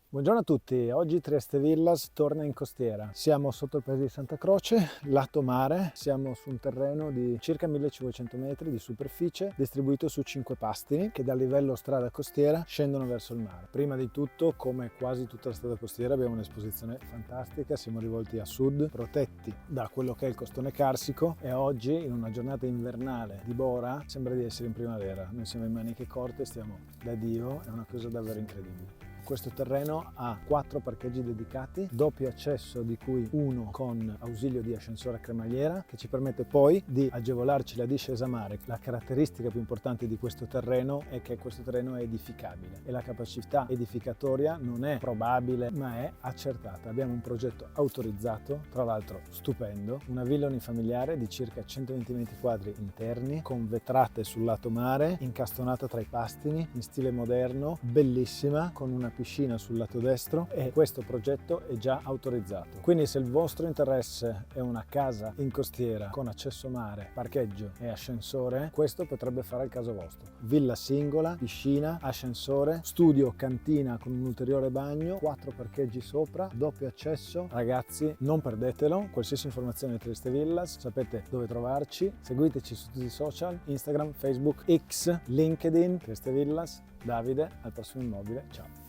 Buongiorno a tutti, oggi Trieste Villas torna in costiera. Siamo sotto il paese di Santa Croce, lato mare, siamo su un terreno di circa 1500 metri di superficie distribuito su 5 pastini che dal livello strada costiera scendono verso il mare. Prima di tutto, come quasi tutta la strada costiera, abbiamo un'esposizione fantastica, siamo rivolti a sud, protetti da quello che è il costone carsico e oggi in una giornata invernale di Bora sembra di essere in primavera. Noi siamo in maniche corte, stiamo da Dio, è una cosa davvero incredibile. Questo terreno ha 4 parcheggi dedicati, doppio accesso di cui uno con ausilio di ascensore a cremagliera che ci permette poi di agevolarci la discesa a mare. La caratteristica più importante di questo terreno è che questo terreno è edificabile e la capacità edificatoria non è probabile ma è accertata. Abbiamo un progetto autorizzato, tra l'altro stupendo, una villa unifamiliare di circa 120 metri quadri interni con vetrate sul lato mare, incastonata tra i pastini in stile moderno, bellissima, con una piscina sul lato destro e questo progetto è già autorizzato. Quindi se il vostro interesse è una casa in costiera con accesso mare, parcheggio e ascensore, questo potrebbe fare il caso vostro. Villa singola, piscina, ascensore, studio, cantina con un ulteriore bagno, 4 parcheggi sopra, doppio accesso. Ragazzi, non perdetelo, qualsiasi informazione di Trieste Villas sapete dove trovarci, seguiteci su tutti i social, Instagram, Facebook, X, LinkedIn, Trieste Villas. Davide, al prossimo immobile, ciao!